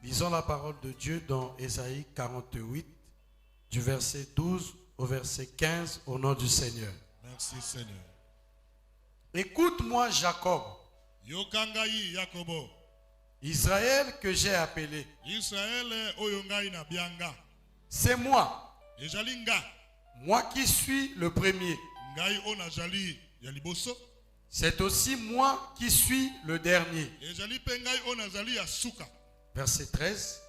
Lisons la parole de Dieu dans Ésaïe 48, du verset 12 au verset 15, au nom du Seigneur. Merci Seigneur. Écoute-moi, Jacob, Yokangai Yakobo. Israël que j'ai appelé. Israël oyongai na bianga. C'est moi, Ejalinga. moi qui suis le premier. Ngai ona jali ya liboso. C'est aussi moi qui suis le dernier. Ejali pe ngai ona jali ya suka. Verset 13.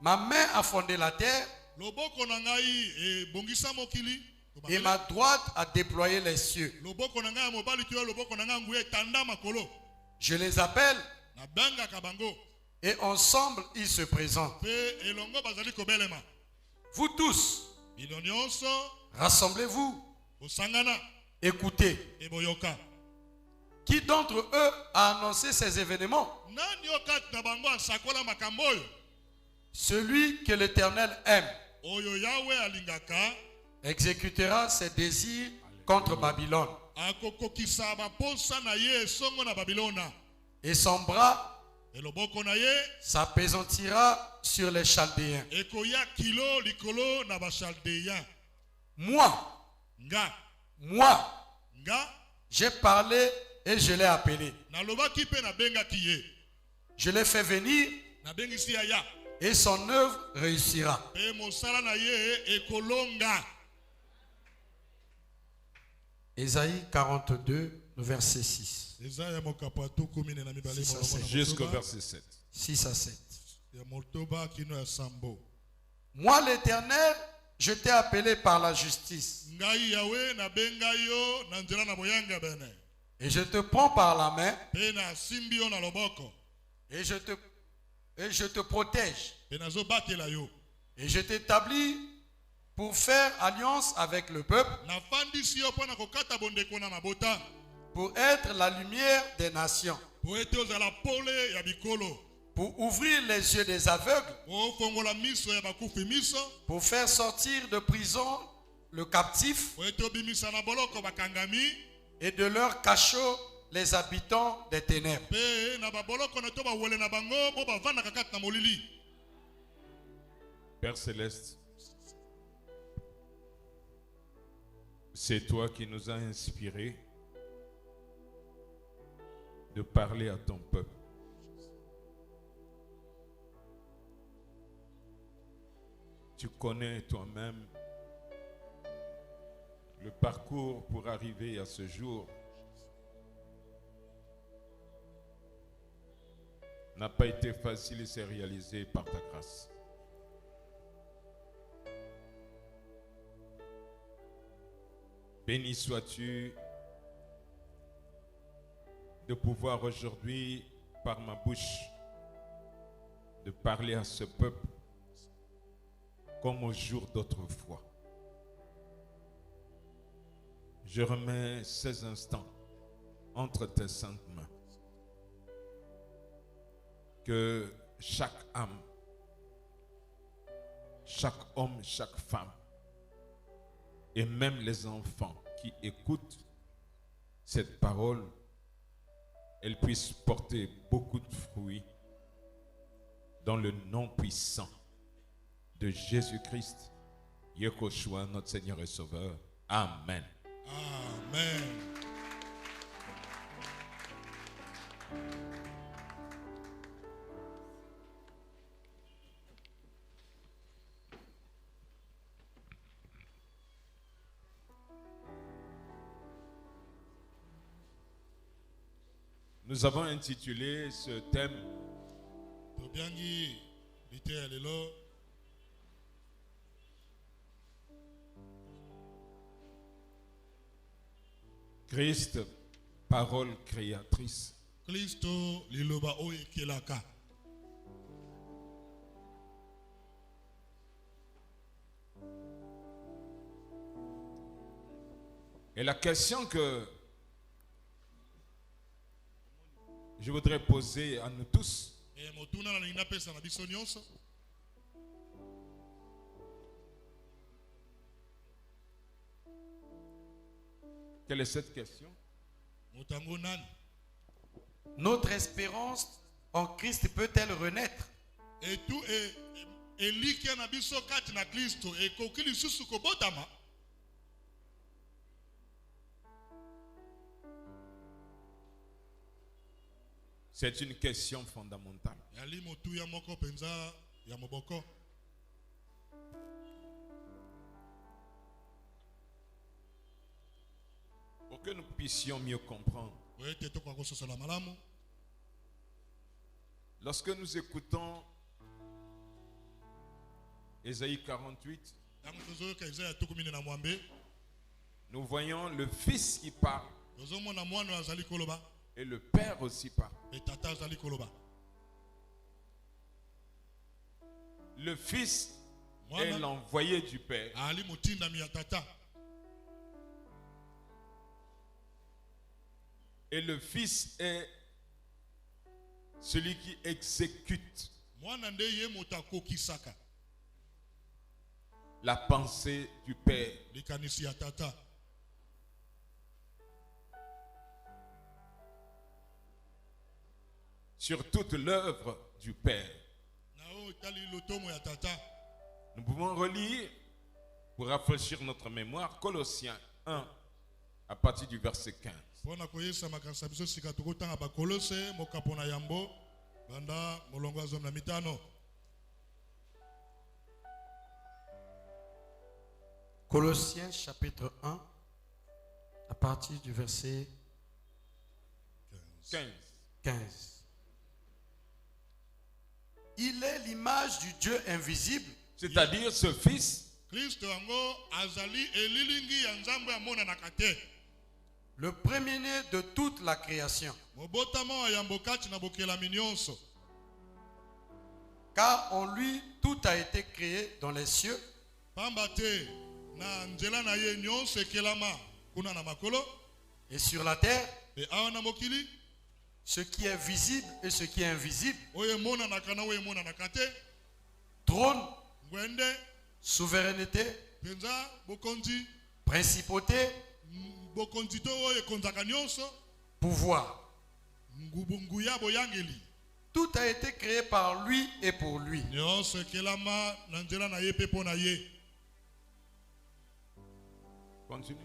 Ma main a fondé la terre Loboko na ngai e bongisa mokili. et ma droite a déployé les cieux. Loboko na ngai mobali tuyo loboko na ngai nguye tanda makolo. Je les appelle Na banga kabango. et ensemble ils se présentent. Pe elongo bazali kobelema. Vous tous, Bilonyonso rassemblez-vous, osangana écoutez. e boyoka. Qui d'entre eux a annoncé ces événements? Nani okati na bango asakola makambo oyo? Celui que l'Éternel aime Oyo Yahweh alingaka exécutera ses désirs contre Babylone. akokokisa baposa na ye esongo na Babilona. Et son bras Eloboko na ye s'appesantira sur les Chaldéens. ekoya kilo likolo na bachaldeya. Moi, Nga j'ai parlé et je l'ai appelé. nalobaki pe nabengaki ye. Je l'ai fait venir Nabengisi ya ya. et son œuvre réussira. Pe mosala na ye ekolonga. Ésaïe 42, le verset 6. Ezaya mokapato kumine na mibale Si, ça, molongo na Jusqu'au motoba. verset 7. 6 à 7. Ya motoba kino ya sambo. Moi, l'Éternel, je t'ai appelé par la justice. Ngai Yahweh nabenga yo na nzela na boyanga bene. Et je te prends par la main Pe na simbi yo na loboko. et je te protège. Pe nazobatela yo. Et je t'établis pour faire alliance avec le peuple, Nafandisi yo pona kokata bondeko na mabota. pour être la lumière des nations, Po ete ozala pole ya bikolo. pour ouvrir les yeux des aveugles, Po fongola miso ya bakufi miso. pour faire sortir de prison le captif Po ete obimisa na boloko bakangami. et de leur cachot les habitants des ténèbres. Pe na baboloko na to bawele na bango bo bavandaka kati na molili. Père Céleste, c'est toi qui nous as inspirés de parler à ton peuple. Tu connais toi-même le parcours pour arriver à ce jour. N'a pas été facile et s'est réalisé par ta grâce. Béni sois-tu de pouvoir aujourd'hui, par ma bouche, de parler à ce peuple comme au jour d'autrefois. Je remets ces instants entre tes saintes mains. Que chaque âme, chaque homme, chaque femme, et même les enfants qui écoutent cette parole, elles puissent porter beaucoup de fruits dans le nom puissant de Jésus-Christ, Yehoshua, notre Seigneur et Sauveur. Amen. Amen. Nous avons intitulé ce thème Tobiangi bite ya lelo. Christ, parole créatrice. Kristo liloba oyo ekelaka. Et la question que je voudrais poser à nous tous, Motuna na nina pesa na biso nyonso. quelle est cette question? Motango nani? Notre espérance en Christ peut-elle renaître? elikia na biso kati na Kristo ekoki lisusu kobotama. C'est une question fondamentale. Yali motu ya moko penza ya moboko. Pour que nous puissions mieux comprendre, Wete to kwa kososola malamu. lorsque nous écoutons Ésaïe 48, Tangu tozoyoka Isaya 14 nous voyons le Fils qui parle tozomona mwana azali koloba et le Père aussi parle. pe tata azali koloba. Le Fils est Mwana l'envoyé du Père ali mutindami ya tata. et le Fils est celui qui exécute Mwana nde ye moto akokisaka la pensée du Père. likanisi ya tata. Sur toute l'œuvre du Père. Nao tali lotomo ya tata. Nous pouvons relire, pour rafraîchir notre mémoire, Colossiens 1, à partir du verset 15. Pona koyesa makanisa biso sika tokotanga bakolose mokapo na yambo banda molongo azom na mitano. Colossiens chapitre 1, à partir du verset 15. 15. Il est l'image du Dieu invisible, C'est-à-dire ce Fils Kristo yango azali elilingi ya nzambe ya mona na kate. le premier-né de toute la création. Mobotama wa yambo kati na bokelami nyonso. Car en lui, tout a été créé dans les cieux Pamba te na nzela na ye nyonso ekelama kuna na makolo et sur la terre, pe awa na mokili ce qui est visible et ce qui est invisible, oye mona na kana oye mona na kate. trône, Ngwende souveraineté, penza bokonzi principauté, bokonzi to oye konzaka nyonso pouvoir. ngubu ya boyangeli. Tout a été créé par lui et pour lui. Nyonso ekelama na nzela na ye pe po na ye. Continue.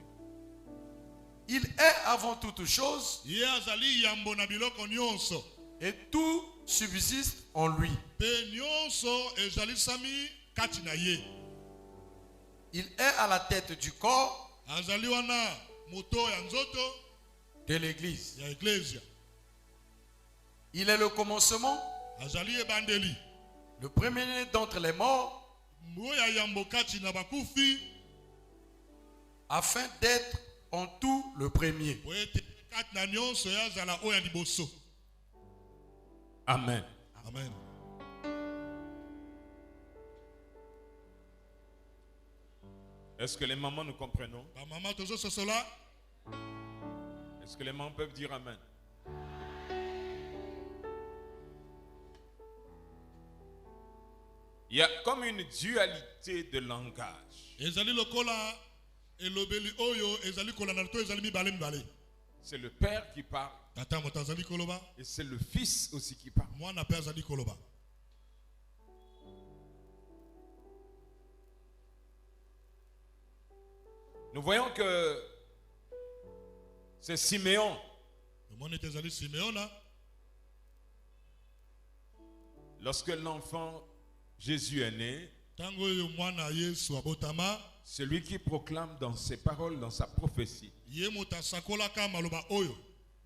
Il est avant toute chose Ye azali yambo na biloko nyonso. et tout subsiste en lui. Pe nyonso ezali sami kati na ye. Il est à la tête du corps Azali wana moto ya nzoto de l'Église. ya eklesia. Il est le commencement, Azali ebandeli. le premier-né d'entre les morts, Moya yambo kati na bakufi. afin d'être en tout le premier. Po ete kati na nyonso ya zala oya liboso. Amen. Amen. Est-ce que les mamans nous comprenons? Ba mama tozo sosola. Est-ce que les mamans peuvent dire Amen? Il y a comme une dualité de langage. Ezali lokola elobeli oyo ezali kolanda to ezali mibale mibale. C'est le Père qui parle Tata moto azali koloba, et c'est le Fils aussi qui parle. mwana pe azali koloba. Nous voyons que c'est Siméon Mwana ete ezali Simeona. lorsque l'enfant Jésus est né, Tango oyo mwana Yesu abotama, celui qui proclame dans ses paroles, dans sa prophétie, ye moto asakolaka maloba oyo.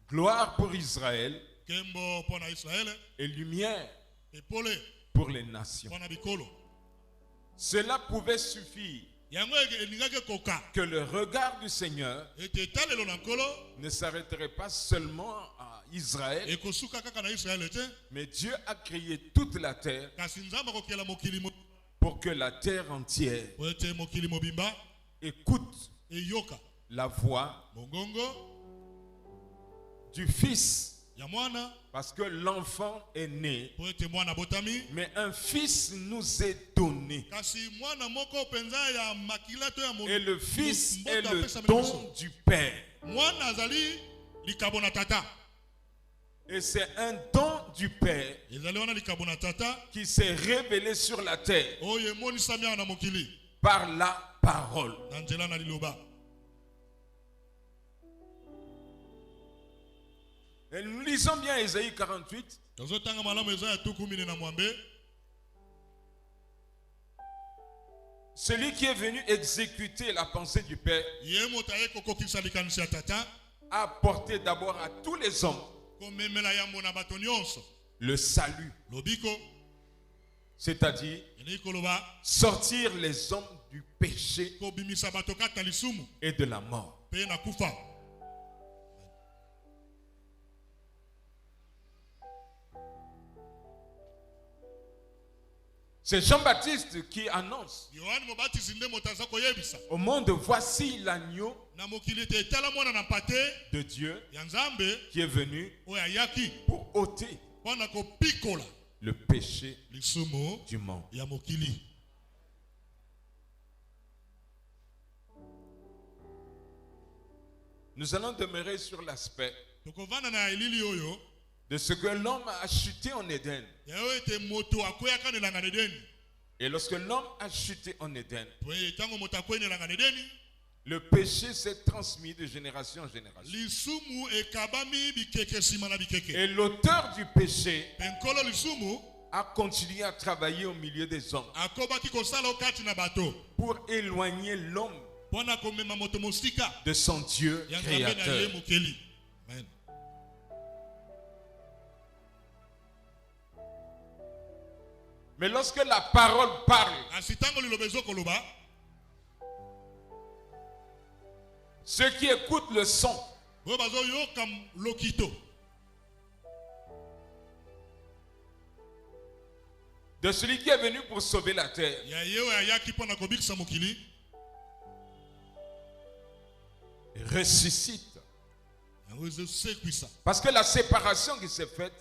gloire pour Israël Kembo pona Israele, et lumière epole pour les nations. pona bikolo. Cela pouvait suffire Yango elingaki koka. que le regard du Seigneur Ete talelo na nkolo, ne s'arrêterait pas seulement à Israël, ekosuka kaka na Israele te, mais Dieu a créé toute la terre kasi nzambe akokela mokili pour que la terre entière po ete mokili mobimba écoute eyoka la voix mongongo du Fils, ya mwana, parce que l'enfant est né, po ete mwana botami. mais un Fils nous est donné. Kasi mwana moko penza ya makila to ya mo. Et le Fils est mbote le apesa don biso. du Père. Mwana azali likabo na tata. Et c'est un don du Père qui s'est révélé sur la terre par la parole. Et nous lisons bien Ésaïe 48. Celui qui est venu exécuter la pensée du Père a apporté d'abord à tous les hommes le salut, c'est-à-dire sortir les hommes du péché et de la mort. C'est Jean-Baptiste qui annonce au monde: voici l'agneau de Dieu qui est venu pour ôter le péché du monde. Nous allons demeurer sur l'aspect de ce que l'homme a chuté en Éden. Et lorsque l'homme a chuté en Éden, le péché s'est transmis de génération en génération. Et l'auteur du péché a continué à travailler au milieu des hommes pour éloigner l'homme de son Dieu créateur. Mais lorsque la parole parle, ceux qui écoutent le son de celui qui est venu pour sauver la terre ressuscite. Parce que la séparation qui s'est faite,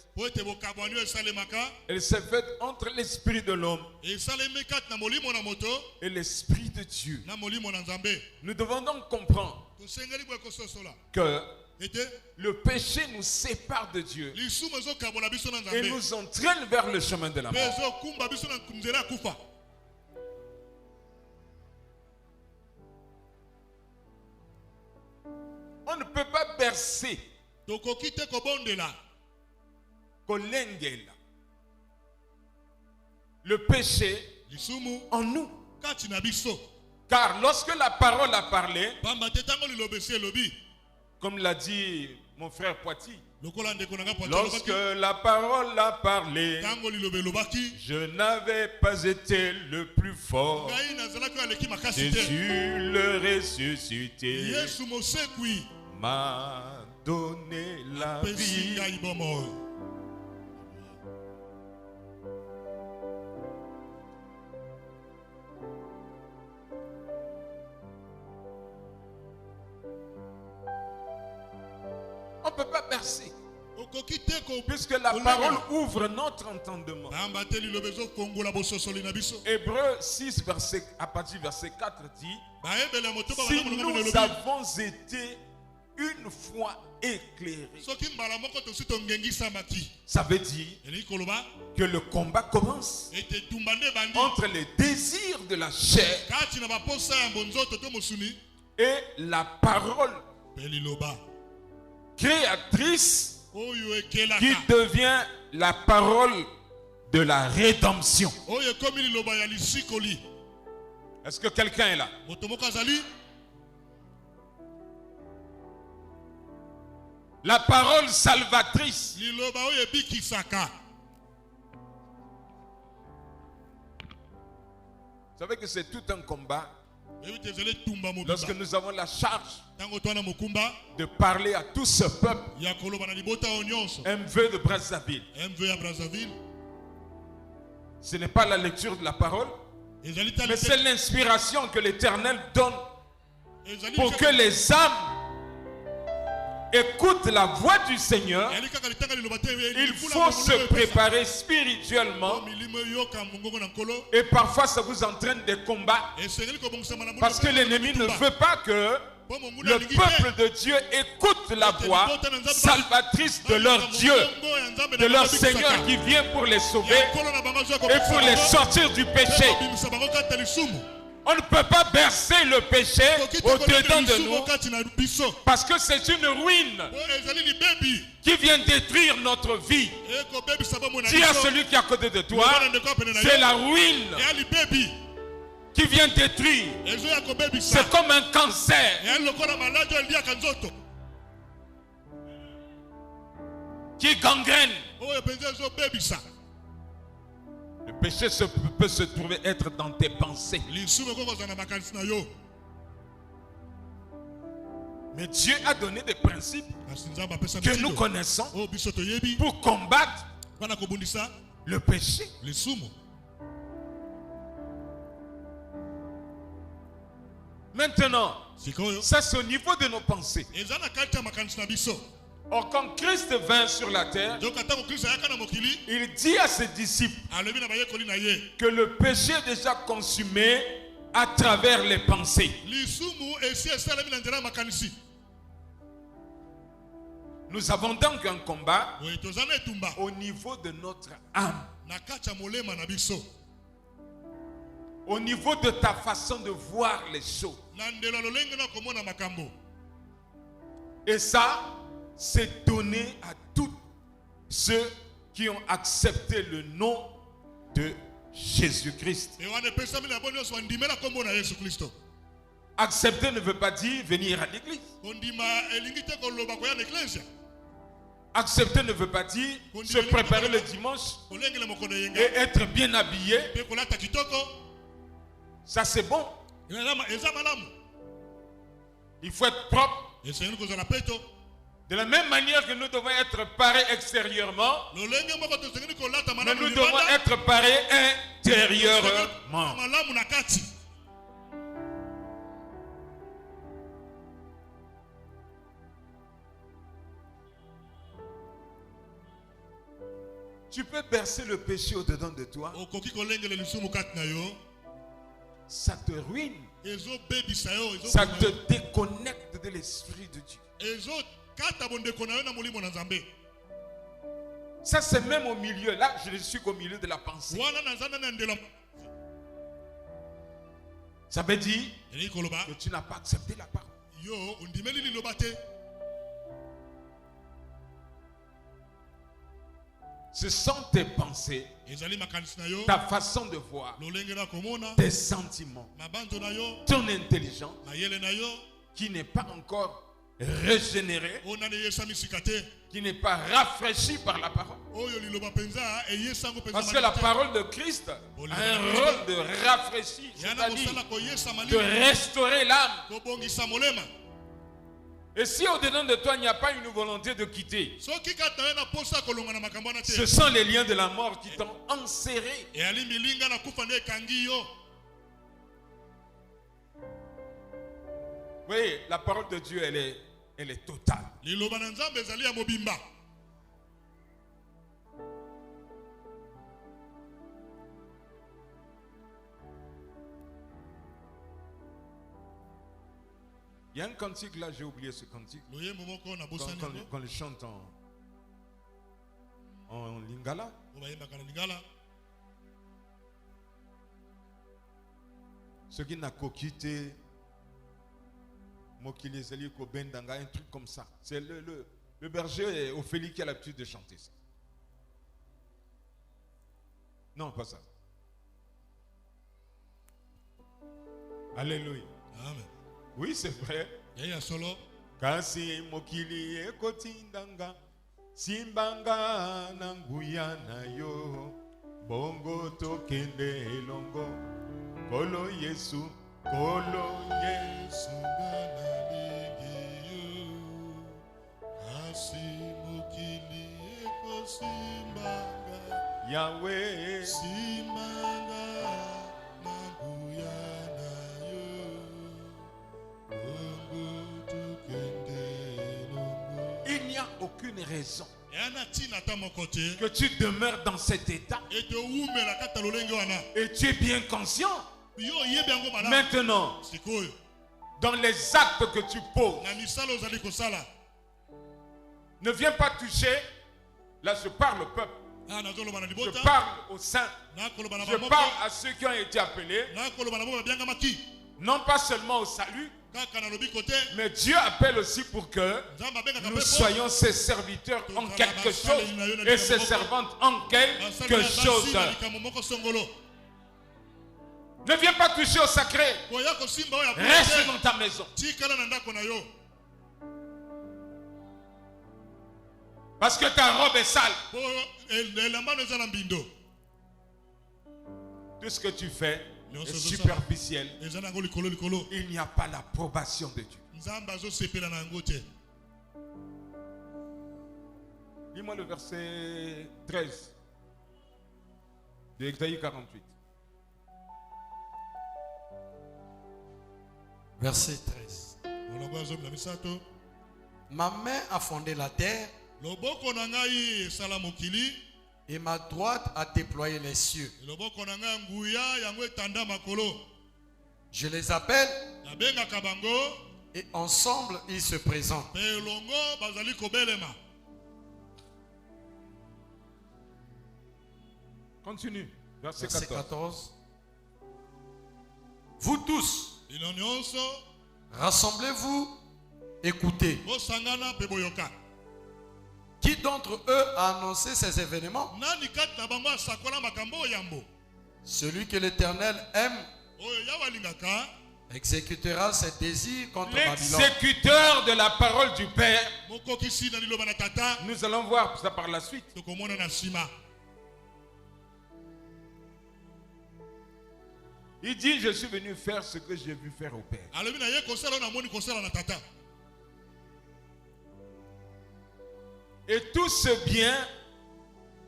elle s'est faite entre l'esprit de l'homme et l'esprit de Dieu. Nous devons donc comprendre que le péché nous sépare de Dieu et nous entraîne vers le chemin de la mort. On ne peut pas bercer le péché en nous. Car lorsque la parole a parlé, comme l'a dit mon frère Poiti, lorsque la parole a parlé, je n'avais pas été le plus fort. Jésus le ressuscité m'a donné la vie. On ne peut pas bercer. Puisque la parole ouvre notre entendement. Hébreux 6, à partir du verset 4 dit: si nous avons été une fois éclairés. Ça veut dire que le combat commence entre les désirs de la chair et la parole créatrice qui devient la parole de la rédemption. Est-ce que quelqu'un est là? La parole salvatrice. Vous savez que c'est tout un combat. Lorsque nous avons la charge de parler à tout ce peuple, MV de Brazzaville, ce n'est pas la lecture de la parole, mais c'est l'inspiration que l'Éternel donne pour que les âmes écoute la voix du Seieur. Il faut se préparer spirituellement. Et parfois ça vous entraîne des combats. Parce que l'ennemi ne veut pas que le peuple de Dieu écoute la voix salvatrice de leur Dieu, de leur Seigneur qui vient pour les sauver et pour les sortir du péché. On ne peut pas bercer le péché au-dedans de nous parce que c'est une ruine qui vient détruire notre vie. Dis à celui qui est à côté de toi, c'est la ruine qui vient détruire. C'est comme un cancer qui gangrène. Le péché peut se trouver être dans tes pensées. Mais Dieu a donné des principes que nous connaissons pour combattre le péché. Maintenant, ça c'est au niveau de nos pensées. Or, quand Christ vint sur la terre, il dit à ses disciples que le péché est déjà consumé à travers les pensées. Nous avons donc un combat au niveau de notre âme. Au niveau de ta façon de voir les choses. Et ça, c'est donné à tous ceux qui ont accepté le nom de Jésus-Christ. Accepter ne veut pas dire venir à l'église. Accepter ne veut pas dire se préparer le dimanche et être bien habillé. Ça c'est bon. Il faut être propre. De la même manière que nous devons être parés extérieurement, mais nous devons être parés intérieurement. Tu peux bercer le péché au-dedans de toi. Ça te ruine. Ça te déconnecte de l'esprit de Dieu. Ça c'est même au milieu. Là, je suis au milieu de la pensée. Ça veut dire que tu n'as pas accepté la parole. Ce sont tes pensées, ta façon de voir, tes sentiments, ton intelligence qui n'est pas encore régénéré, qui n'est pas rafraîchi par la parole. Parce que la parole de Christ a un rôle de rafraîchir, c'est-à-dire de restaurer l'âme. Et si au-dedans de toi il n'y a pas une volonté de quitter, ce sont les liens de la mort qui t'ont enserré. Oui, la parole de Dieu, elle est totale. Il y a un cantique là, j'ai oublié ce cantique. Quand les chante en lingala. Ce qui n'a qu'au quitté, Mokilezeli Kobendanga, un truc comme ça. C'est le berger Ophélie qui a l'habitude de chanter ça. Non, pas ça. Alléluia. Amen. Oui, c'est vrai. Kasi mokili ekotindanga simbanga nanguya nayo bongo tokende elongo kolo Yesu kasi mokili ekosimbanga Yahweh simbanga nanguya il n'y a aucune raison que tu demeures dans cet état et tu es bien conscient maintenant dans les actes que tu poses. na misala ozali kosala. Ne viens pas toucher. Là, je parle au peuple. Nazoloba na Je libota. parle aux saints. Nakoloba na Je bamoko. parle à ceux qui ont été appelés. Nakoloba na bamoko babiangamaki. Non pas seulement au salut, Kaka na lobi kote. mais Dieu appelle aussi pour que Nzambe abengaka nous pepo. soyons ses serviteurs en quelque chose et ses servantes en quelque chose. Likambo moko songolo. Ne viens pas toucher au sacré. Koya kosimba oya Reste dans ta maison. tikala na ndako na yo. Parce que ta robe est sale. Po elamba no eza na mbindo. Tout ce que tu fais Nyonso est ezosala. superficiel. Eza nango likolo likolo. Il n'y a pas l'approbation de Dieu. Nzambe azosepela na yango te. Lis-moi le verset 13 de Exaïe 48. Verset 13. Molongo ya zomi na misato. Ma main a fondé la terre Loboko na ngai esala mokili. et ma droite a déployé les cieux. Loboko na ngai nguya yango etanda makolo. Je les appelle Nabengaka bango. et ensemble ils se présentent. Pe elongo bazali kobelema. Continue. Verset Verset 14. 14. Vous tous, Bino nyonso rassemblez-vous, écoutez. bosangana pe boyoka. Qui d'entre eux a annoncé ces événements? Nani kati na bango asakola makambo yambo. Celui que l'Éternel aime Oyo yawa lingaka. exécutera ses désirs contre Babylone. L'exécuteur de la parole du Père. Mokokisi na liloba na tata. Nous allons voir ça par la suite. Tokomona na sima. Il dit, je suis venu faire ce que j'ai vu faire au Père. Alobi na ye kosala na moni kosala na tata. Et tout ce bien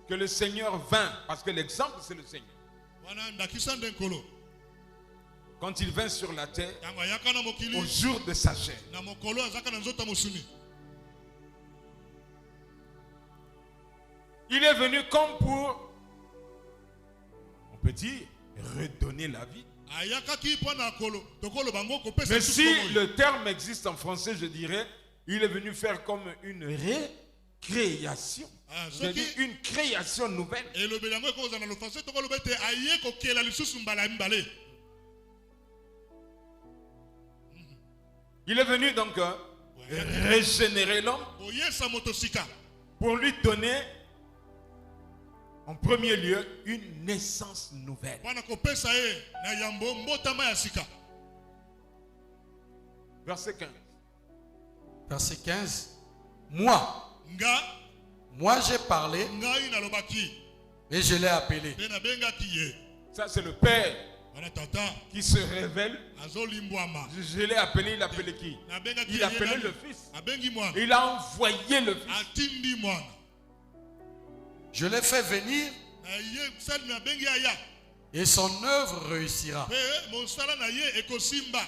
que le Seigneur vint, parce que l'exemple c'est le Seigneur. Wana ndakisa ndenkolo. Quand il vint sur la terre, Tango ayaka na mokili. au jour de sa chair, Na mokolo azaka na nzota mosuni. il est venu comme pour, on peut dire, redonner la vie. Ayaka ki po na kolo. Tokolo bango kopesa. Mais si le terme existe en français, je dirais, il est venu faire comme une récréation. C'est-à-dire une création nouvelle. Elobeli yango ekoza na lofanse tokolo bete aye kokela lisusu mbala mbale. Il est venu donc régénérer l'homme Oyesa motosika. pour lui donner en premier lieu une naissance nouvelle. Wana kopesa ye na yambo mbotama ya sika. Verset 15. Verset 15. Moi j'ai parlé Ngai na lobaki. et je l'ai appelé. Pe na bengaki ye. Ça c'est le Père Wana tata. qui se révèle. Azolimbwama. Je l'ai appelé, il a appelé qui? Na bengaki Il a appelé le Fils. Abengi mwana. Il a envoyé le Fils. Atindi mwana. Je l'ai fait venir Na ye sali na bengi aya. et son œuvre réussira. Pe mosala na ye ekosimba.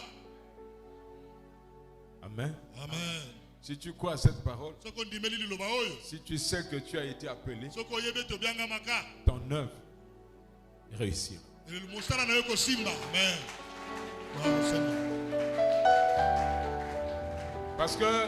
Amen. Amen. Si tu crois à cette parole, Soko ndimeli liloba oyo. si tu sais que tu as été appelé, Soko yebe to bianga maka. ton œuvre réussira. Mosala na yo ekosimba. Amen. Bravo Seigneur. Parce que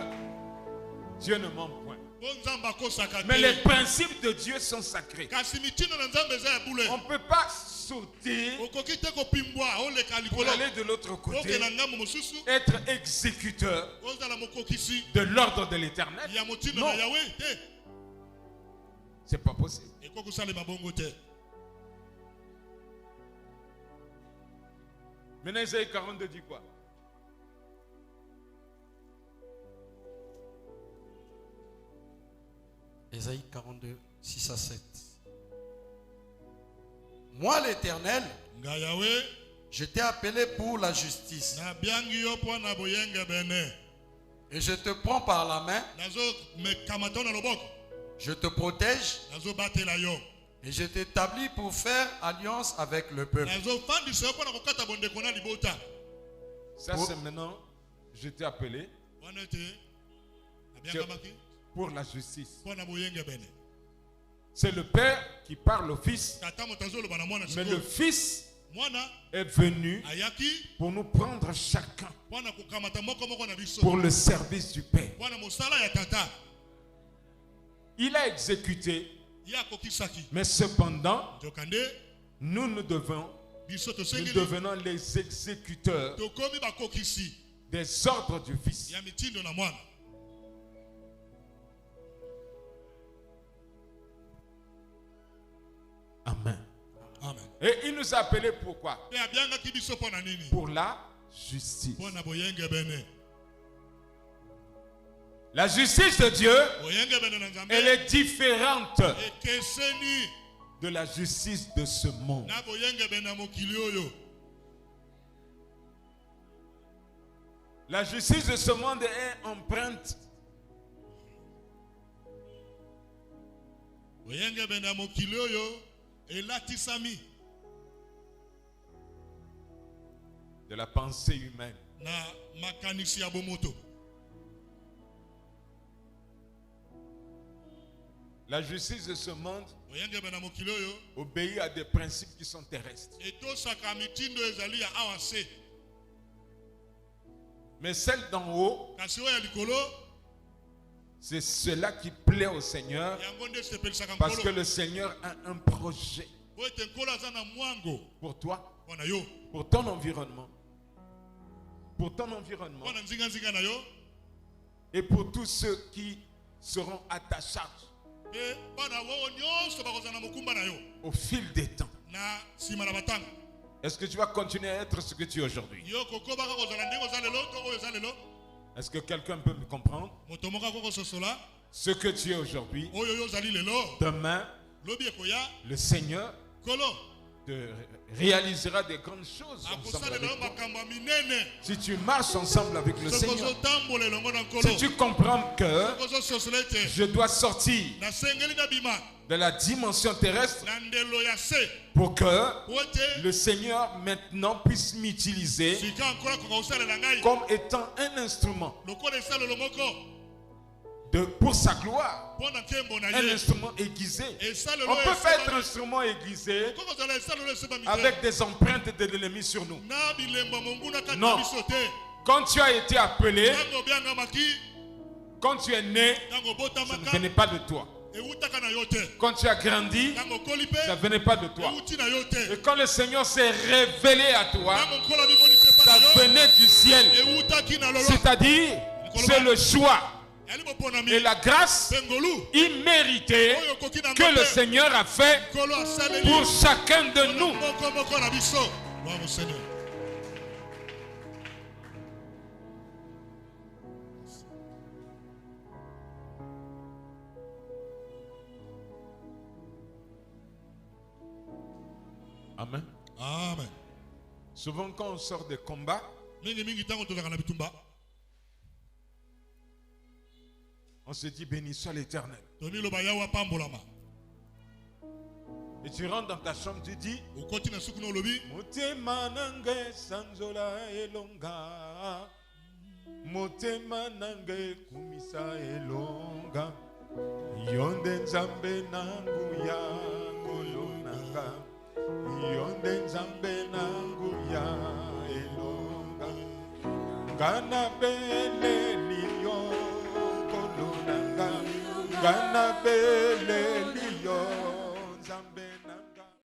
Dieu ne ment point. Bonzamba kosaka Mais te. les principes de Dieu sont sacrés. Kasi mitino na nzambe eza ya bule. On ne peut pas sauter Okoki te kopimbwa oleka pour likolo. aller de l'autre côté, Okela ngambo mosusu. être exécuteur Ozala mokokisi. de l'ordre de l'éternel. Ya motino Non, na Yahweh te. c'est pas possible. Ekoki salema bongo te. Maintenant, Isaïe 42 dit quoi? Ésaïe 42, 6 à 7. Moi l'Éternel, Nga Yahweh je t'ai appelé pour la justice na biangi yo po na boyenge bene. et je te prends par la main, Nazo me kamato na loboko. je te protège Nazo batela yo. et je t'établis pour faire alliance avec le peuple. Nazo fandisa yo po na kokata bondeko na libota. Ça, c'est maintenant, je t'ai appelé Wana te. Na bianga maki pour la justice. po na boyenge bene. C'est le Père qui parle au Fils, Tata motazo loba na mwana mais le siko. Fils est venu pour nous prendre chacun pour le service du Père. Il a exécuté, mais cependant, nous devenons les exécuteurs des ordres du Fils. Amen. Amen. Et il nous a appelés pourquoi? Pour la justice. La justice de Dieu, elle est différente de la justice de ce monde. La justice de ce monde est empreinte de la pensée humaine. La justice de ce monde obéit à des principes qui sont terrestres. Mais celle d'en haut, c'est cela qui plaît au Seigneur, parce que le Seigneur a un projet pour toi, pour ton environnement, et pour tous ceux qui seront à ta charge au fil des temps. Est-ce que tu vas continuer à être ce que tu es aujourd'hui? Est-ce que quelqu'un peut me comprendre? Ce que tu es aujourd'hui, demain, le Seigneur te réalisera des grandes choses ensemble avec toi. Si tu marches ensemble avec le Seigneur, si tu comprends que je dois sortir de la dimension terrestre pour que le Seigneur maintenant puisse m'utiliser comme étant un instrument pour sa gloire, un instrument aiguisé. On ne peut pas être un instrument aiguisé avec des empreintes de l'ennemi sur nous. Non. Quand tu as été appelé, quand tu es né, ça ne venait pas de toi. Quand tu as grandi, ça ne venait pas de toi. Et quand le Seigneur s'est révélé à toi, ça venait du ciel. C'est-à-dire, c'est le choix et la grâce imméritée que le Seigneur a fait pour chacun de nous. Amen. Amen. Souvent quand on sort des combats, on se dit béni soit l'Éternel. Et tu rentres dans ta chambre, tu dis Motema nange sanzola elonga, Motema nange kumisa elonga, Yonde nzambe nangu ya kolonanga, Yonde nzambe nangu ya elonga, Ngana bele liyo kolonanga, Ngana bele liyo